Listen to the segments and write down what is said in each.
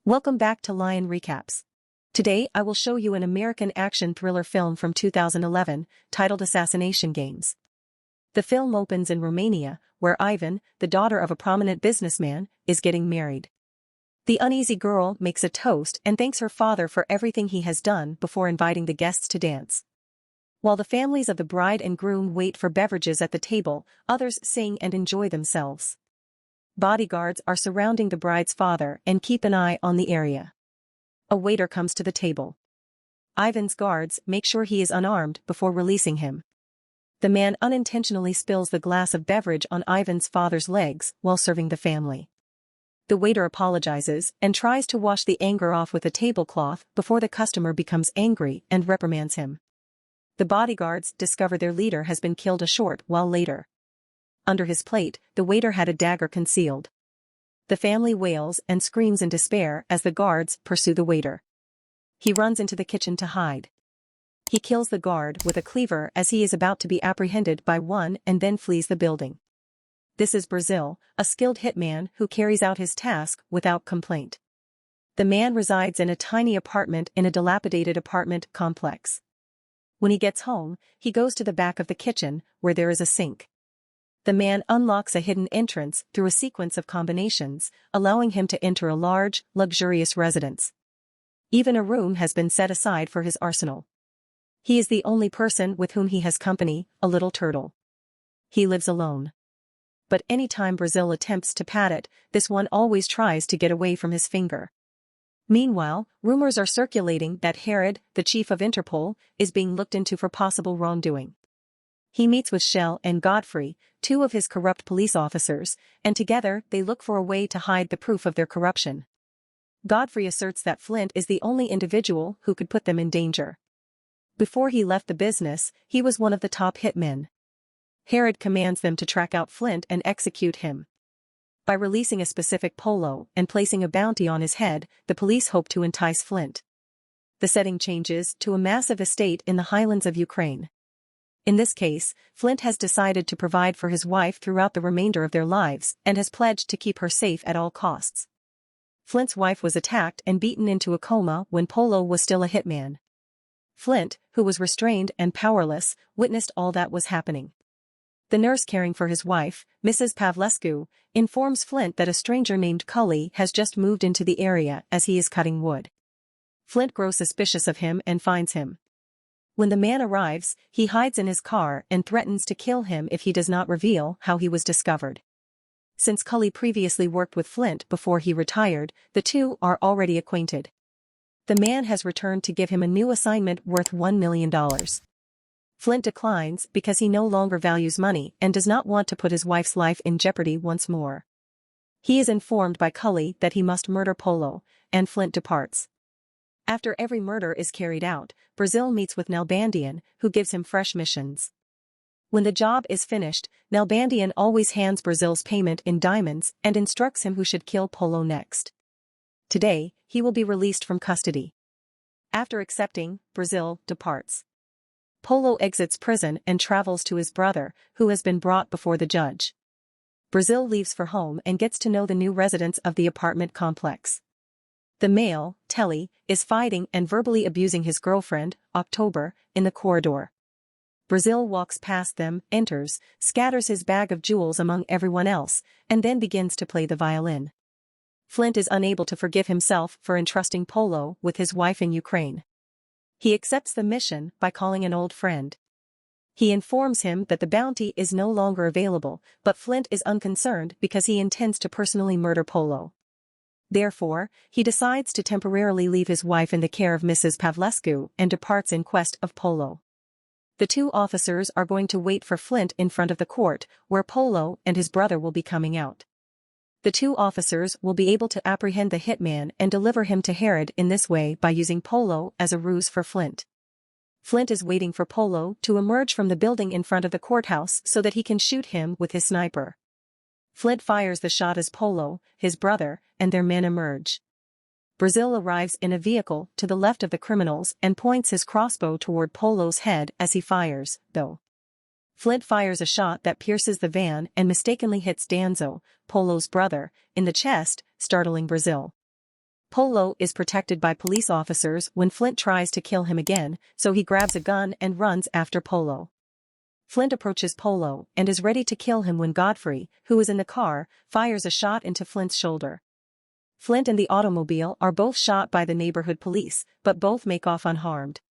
Welcome back to Lion Recaps. Today I will show you an American action thriller film from 2011, titled Assassination Games. The film opens in Romania, where Ivan, the daughter of a prominent businessman, is getting married. The uneasy girl makes a toast and thanks her father for everything he has done before inviting the guests to dance. While the families of the bride and groom wait for beverages at the table, others sing and enjoy themselves. Bodyguards are surrounding the bride's father and keep an eye on the area. A waiter comes to the table. Ivan's guards make sure he is unarmed before releasing him. The man unintentionally spills the glass of beverage on Ivan's father's legs while serving the family. The waiter apologizes and tries to wash the anger off with a tablecloth before the customer becomes angry and reprimands him. The bodyguards discover their leader has been killed a short while later. Under his plate, the waiter had a dagger concealed. The family wails and screams in despair as the guards pursue the waiter. He runs into the kitchen to hide. He kills the guard with a cleaver as he is about to be apprehended by one and then flees the building. This is Brazil, a skilled hitman who carries out his task without complaint. The man resides in a tiny apartment in a dilapidated apartment complex. When he gets home, he goes to the back of the kitchen, where there is a sink. The man unlocks a hidden entrance through a sequence of combinations, allowing him to enter a large, luxurious residence. Even a room has been set aside for his arsenal. He is the only person with whom he has company, a little turtle. He lives alone. But any time Brazil attempts to pat it, this one always tries to get away from his finger. Meanwhile, rumors are circulating that Herod, the chief of Interpol, is being looked into for possible wrongdoing. He meets with Shell and Godfrey, two of his corrupt police officers, and together they look for a way to hide the proof of their corruption. Godfrey asserts that Flint is the only individual who could put them in danger. Before he left the business, he was one of the top hitmen. Herod commands them to track out Flint and execute him. By releasing a specific Polo and placing a bounty on his head, the police hope to entice Flint. The setting changes to a massive estate in the highlands of Ukraine. In this case, Flint has decided to provide for his wife throughout the remainder of their lives and has pledged to keep her safe at all costs. Flint's wife was attacked and beaten into a coma when Polo was still a hitman. Flint, who was restrained and powerless, witnessed all that was happening. The nurse caring for his wife, Mrs. Pavlescu, informs Flint that a stranger named Cully has just moved into the area as he is cutting wood. Flint grows suspicious of him and finds him. When the man arrives, he hides in his car and threatens to kill him if he does not reveal how he was discovered. Since Cully previously worked with Flint before he retired, the two are already acquainted. The man has returned to give him a new assignment worth $1 million. Flint declines because he no longer values money and does not want to put his wife's life in jeopardy once more. He is informed by Cully that he must murder Polo, and Flint departs. After every murder is carried out, Brazil meets with Nalbandian, who gives him fresh missions. When the job is finished, Nalbandian always hands Brazil's payment in diamonds and instructs him who should kill Polo next. Today, he will be released from custody. After accepting, Brazil departs. Polo exits prison and travels to his brother, who has been brought before the judge. Brazil leaves for home and gets to know the new residents of the apartment complex. The male, Telly, is fighting and verbally abusing his girlfriend, October, in the corridor. Brazil walks past them, enters, scatters his bag of jewels among everyone else, and then begins to play the violin. Flint is unable to forgive himself for entrusting Polo with his wife in Ukraine. He accepts the mission by calling an old friend. He informs him that the bounty is no longer available, but Flint is unconcerned because he intends to personally murder Polo. Therefore, he decides to temporarily leave his wife in the care of Mrs. Pavlescu and departs in quest of Polo. The two officers are going to wait for Flint in front of the court, where Polo and his brother will be coming out. The two officers will be able to apprehend the hitman and deliver him to Herod in this way by using Polo as a ruse for Flint. Flint is waiting for Polo to emerge from the building in front of the courthouse so that he can shoot him with his sniper. Flint fires the shot as Polo, his brother, and their men emerge. Brazil arrives in a vehicle to the left of the criminals and points his crossbow toward Polo's head as he fires, though. Flint fires a shot that pierces the van and mistakenly hits Danzo, Polo's brother, in the chest, startling Brazil. Polo is protected by police officers when Flint tries to kill him again, so he grabs a gun and runs after Polo. Flint approaches Polo and is ready to kill him when Godfrey, who is in the car, fires a shot into Flint's shoulder. Flint and the automobile are both shot by the neighborhood police, but both make off unharmed.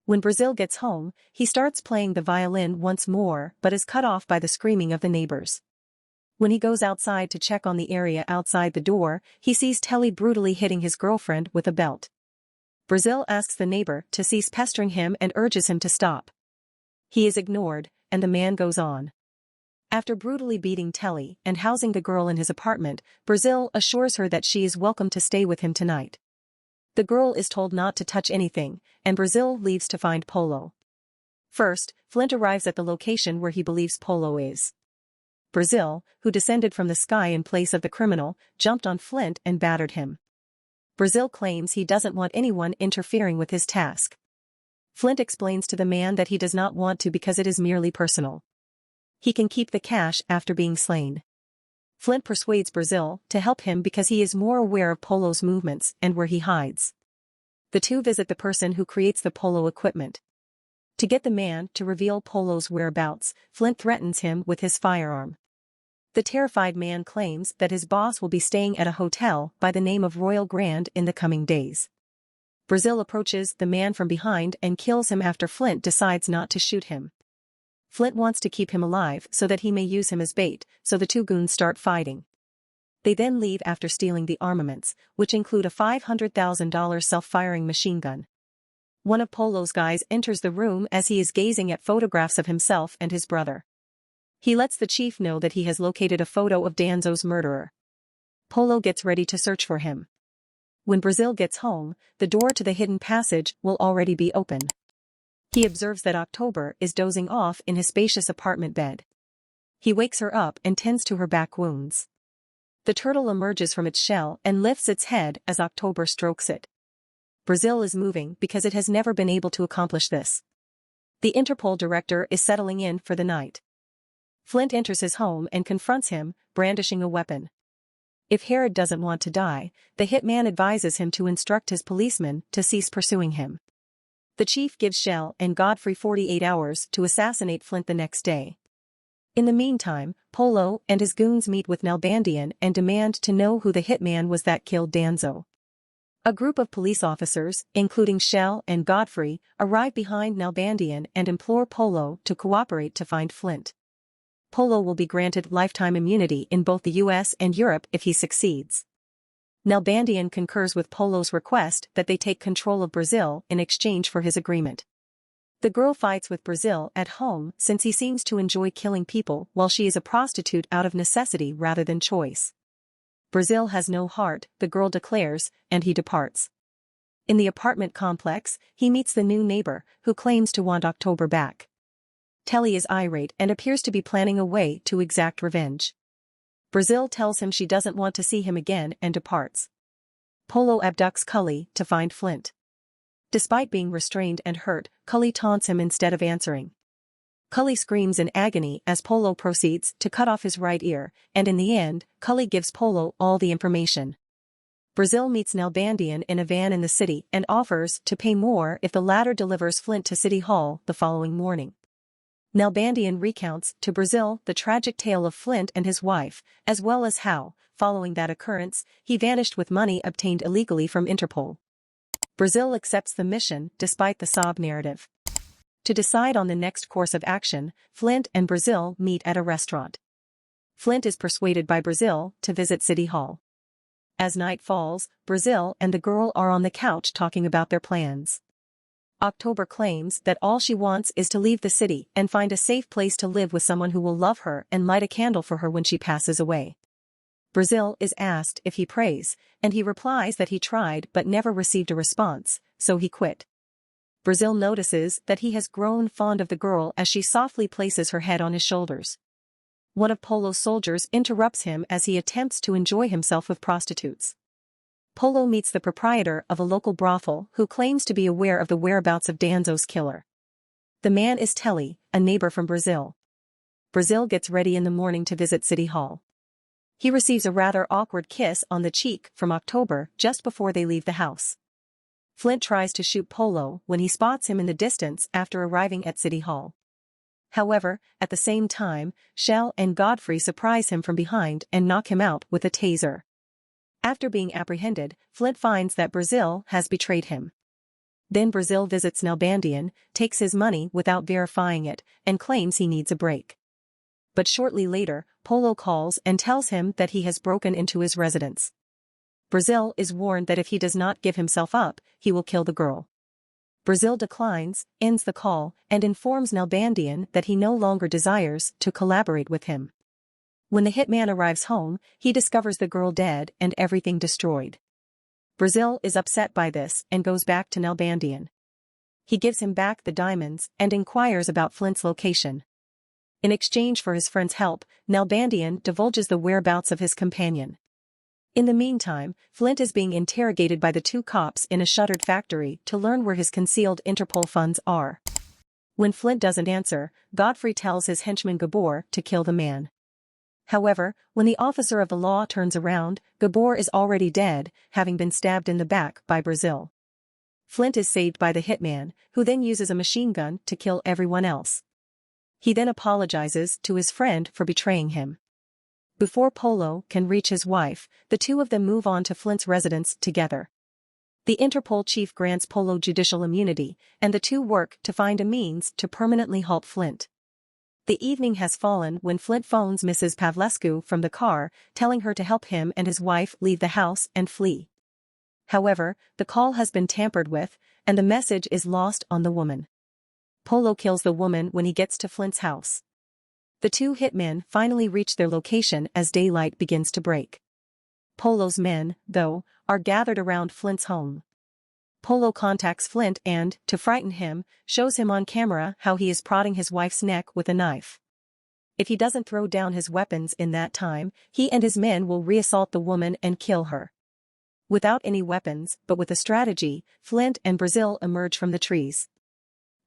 When Brazil gets home, he starts playing the violin once more but is cut off by the screaming of the neighbors. When he goes outside to check on the area outside the door, he sees Telly brutally hitting his girlfriend with a belt. Brazil asks the neighbor to cease pestering him and urges him to stop. He is ignored, and the man goes on. After brutally beating Telly and housing the girl in his apartment, Brazil assures her that she is welcome to stay with him tonight. The girl is told not to touch anything, and Brazil leaves to find Polo. First, Flint arrives at the location where he believes Polo is. Brazil, who descended from the sky in place of the criminal, jumped on Flint and battered him. Brazil claims he doesn't want anyone interfering with his task. Flint explains to the man that he does not want to because it is merely personal. He can keep the cash after being slain. Flint persuades Brazil to help him because he is more aware of Polo's movements and where he hides. The two visit the person who creates the Polo equipment. To get the man to reveal Polo's whereabouts, Flint threatens him with his firearm. The terrified man claims that his boss will be staying at a hotel by the name of Royal Grand in the coming days. Brazil approaches the man from behind and kills him after Flint decides not to shoot him. Flint wants to keep him alive so that he may use him as bait, so the two goons start fighting. They then leave after stealing the armaments, which include a $500,000 self-firing machine gun. One of Polo's guys enters the room as he is gazing at photographs of himself and his brother. He lets the chief know that he has located a photo of Danzo's murderer. Polo gets ready to search for him. When Brazil gets home, the door to the hidden passage will already be open. He observes that October is dozing off in his spacious apartment bed. He wakes her up and tends to her back wounds. The turtle emerges from its shell and lifts its head as October strokes it. Brazil is moving because it has never been able to accomplish this. The Interpol director is settling in for the night. Flint enters his home and confronts him, brandishing a weapon. If Herod doesn't want to die, the hitman advises him to instruct his policemen to cease pursuing him. The chief gives Shell and Godfrey 48 hours to assassinate Flint the next day. In the meantime, Polo and his goons meet with Nalbandian and demand to know who the hitman was that killed Danzo. A group of police officers, including Shell and Godfrey, arrive behind Nalbandian and implore Polo to cooperate to find Flint. Polo will be granted lifetime immunity in both the US and Europe if he succeeds. Nalbandian concurs with Polo's request that they take control of Brazil in exchange for his agreement. The girl fights with Brazil at home since he seems to enjoy killing people while she is a prostitute out of necessity rather than choice. Brazil has no heart, the girl declares, and he departs. In the apartment complex, he meets the new neighbor, who claims to want October back. Telly is irate and appears to be planning a way to exact revenge. Brazil tells him she doesn't want to see him again and departs. Polo abducts Cully to find Flint. Despite being restrained and hurt, Cully taunts him instead of answering. Cully screams in agony as Polo proceeds to cut off his right ear, and in the end, Cully gives Polo all the information. Brazil meets Nalbandian in a van in the city and offers to pay more if the latter delivers Flint to City Hall the following morning. Nalbandian recounts to Brazil the tragic tale of Flint and his wife, as well as how, following that occurrence, he vanished with money obtained illegally from Interpol. Brazil accepts the mission despite the sob narrative. To decide on the next course of action, Flint and Brazil meet at a restaurant. Flint is persuaded by Brazil to visit City Hall. As night falls, Brazil and the girl are on the couch talking about their plans. October claims that all she wants is to leave the city and find a safe place to live with someone who will love her and light a candle for her when she passes away. Brazil is asked if he prays, and he replies that he tried but never received a response, so he quit. Brazil notices that he has grown fond of the girl as she softly places her head on his shoulders. One of Polo's soldiers interrupts him as he attempts to enjoy himself with prostitutes. Polo meets the proprietor of a local brothel who claims to be aware of the whereabouts of Danzo's killer. The man is Telly, a neighbor from Brazil. Brazil gets ready in the morning to visit City Hall. He receives a rather awkward kiss on the cheek from October just before they leave the house. Flint tries to shoot Polo when he spots him in the distance after arriving at City Hall. However, at the same time, Shell and Godfrey surprise him from behind and knock him out with a taser. After being apprehended, Flint finds that Brazil has betrayed him. Then Brazil visits Nalbandian, takes his money without verifying it, and claims he needs a break. But shortly later, Polo calls and tells him that he has broken into his residence. Brazil is warned that if he does not give himself up, he will kill the girl. Brazil declines, ends the call, and informs Nalbandian that he no longer desires to collaborate with him. When the hitman arrives home, he discovers the girl dead and everything destroyed. Brazil is upset by this and goes back to Nalbandian. He gives him back the diamonds and inquires about Flint's location. In exchange for his friend's help, Nalbandian divulges the whereabouts of his companion. In the meantime, Flint is being interrogated by the two cops in a shuttered factory to learn where his concealed Interpol funds are. When Flint doesn't answer, Godfrey tells his henchman Gabor to kill the man. However, when the officer of the law turns around, Gabor is already dead, having been stabbed in the back by Brazil. Flint is saved by the hitman, who then uses a machine gun to kill everyone else. He then apologizes to his friend for betraying him. Before Polo can reach his wife, the two of them move on to Flint's residence together. The Interpol chief grants Polo judicial immunity, and the two work to find a means to permanently halt Flint. The evening has fallen when Flint phones Mrs. Pavlescu from the car, telling her to help him and his wife leave the house and flee. However, the call has been tampered with, and the message is lost on the woman. Polo kills the woman when he gets to Flint's house. The two hitmen finally reach their location as daylight begins to break. Polo's men, though, are gathered around Flint's home. Polo contacts Flint and, to frighten him, shows him on camera how he is prodding his wife's neck with a knife. If he doesn't throw down his weapons in that time, he and his men will reassault the woman and kill her. Without any weapons, but with a strategy, Flint and Brazil emerge from the trees.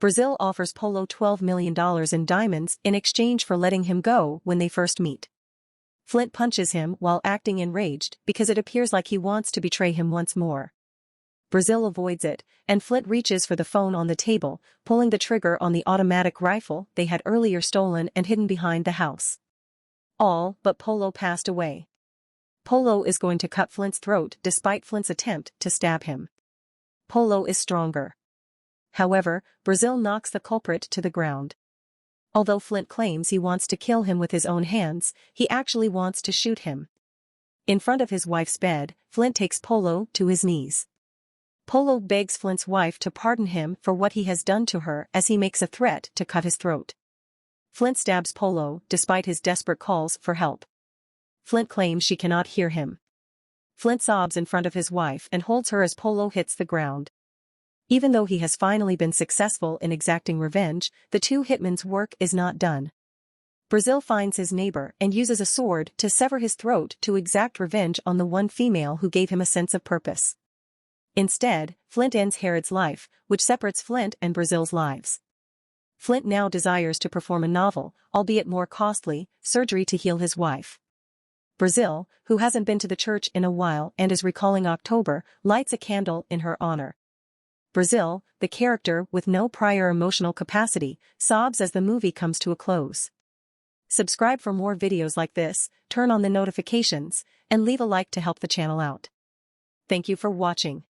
Brazil offers Polo $12 million in diamonds in exchange for letting him go when they first meet. Flint punches him while acting enraged because it appears like he wants to betray him once more. Brazil avoids it, and Flint reaches for the phone on the table, pulling the trigger on the automatic rifle they had earlier stolen and hidden behind the house. All but Polo passed away. Polo is going to cut Flint's throat despite Flint's attempt to stab him. Polo is stronger. However, Brazil knocks the culprit to the ground. Although Flint claims he wants to kill him with his own hands, he actually wants to shoot him. In front of his wife's bed, Flint takes Polo to his knees. Polo begs Flint's wife to pardon him for what he has done to her as he makes a threat to cut his throat. Flint stabs Polo despite his desperate calls for help. Flint claims she cannot hear him. Flint sobs in front of his wife and holds her as Polo hits the ground. Even though he has finally been successful in exacting revenge, the two hitmen's work is not done. Brazil finds his neighbor and uses a sword to sever his throat to exact revenge on the one female who gave him a sense of purpose. Instead, Flint ends Herod's life, which separates Flint and Brazil's lives. Flint now desires to perform a novel, albeit more costly, surgery to heal his wife. Brazil, who hasn't been to the church in a while and is recalling October, lights a candle in her honor. Brazil, the character with no prior emotional capacity, sobs as the movie comes to a close. Subscribe for more videos like this, turn on the notifications, and leave a like to help the channel out. Thank you for watching.